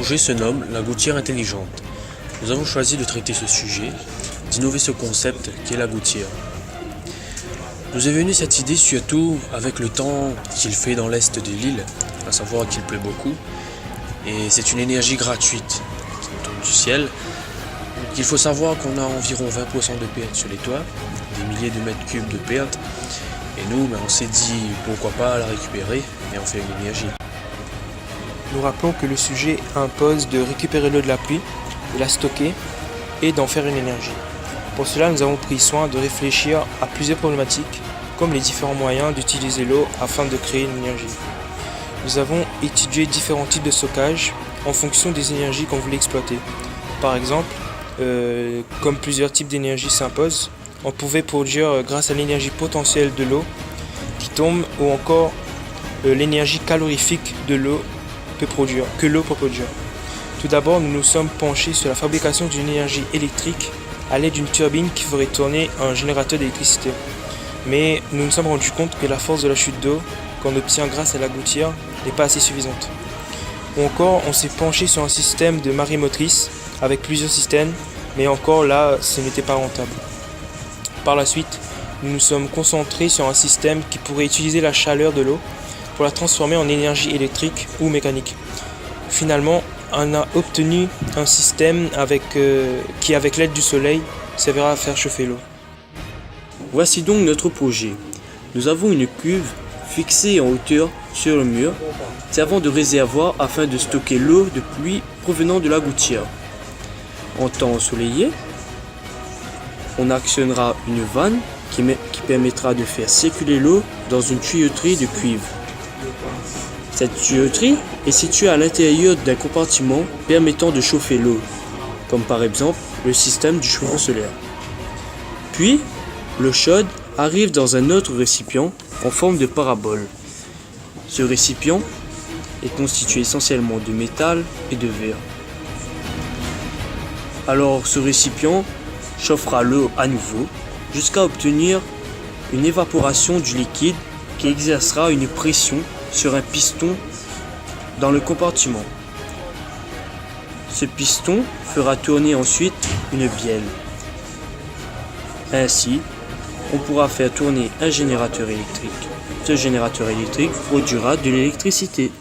projet se nomme la gouttière intelligente. Nous avons choisi de traiter ce sujet, d'innover ce concept qu'est la gouttière. Nous est venue cette idée surtout avec le temps qu'il fait dans l'est de l'île, à savoir qu'il pleut beaucoup, et c'est une énergie gratuite qui nous tombe du ciel. Donc il faut savoir qu'on a environ 20% de perte sur les toits, des milliers de mètres cubes de perte, et nous on s'est dit pourquoi pas la récupérer et en faire une énergie. Nous rappelons que le sujet impose de récupérer l'eau de la pluie, de la stocker et d'en faire une énergie. Pour cela, nous avons pris soin de réfléchir à plusieurs problématiques, comme les différents moyens d'utiliser l'eau afin de créer une énergie. Nous avons étudié différents types de stockage en fonction des énergies qu'on voulait exploiter. Par exemple, comme plusieurs types d'énergie s'imposent, on pouvait produire grâce à l'énergie potentielle de l'eau qui tombe ou encore l'énergie calorifique de l'eau que l'eau peut produire. Tout d'abord, nous nous sommes penchés sur la fabrication d'une énergie électrique à l'aide d'une turbine qui ferait tourner un générateur d'électricité. Mais nous nous sommes rendus compte que la force de la chute d'eau qu'on obtient grâce à la gouttière n'est pas assez suffisante. Ou encore, on s'est penché sur un système de marée motrice avec plusieurs systèmes, mais encore là, ce n'était pas rentable. Par la suite, nous nous sommes concentrés sur un système qui pourrait utiliser la chaleur de l'eau pour la transformer en énergie électrique ou mécanique. Finalement, on a obtenu un système qui, avec l'aide du soleil, servira à faire chauffer l'eau. Voici donc notre projet. Nous avons une cuve fixée en hauteur sur le mur, servant de réservoir afin de stocker l'eau de pluie provenant de la gouttière. En temps ensoleillé, on actionnera une vanne qui permettra de faire circuler l'eau dans une tuyauterie de cuivre. Cette tuyauterie est située à l'intérieur d'un compartiment permettant de chauffer l'eau, comme par exemple le système du chauffe-eau solaire. Puis, l'eau chaude arrive dans un autre récipient en forme de parabole. Ce récipient est constitué essentiellement de métal et de verre. Alors ce récipient chauffera l'eau à nouveau jusqu'à obtenir une évaporation du liquide qui exercera une pression sur un piston dans le compartiment. Ce piston fera tourner ensuite une bielle. Ainsi, on pourra faire tourner un générateur électrique. Ce générateur électrique produira de l'électricité.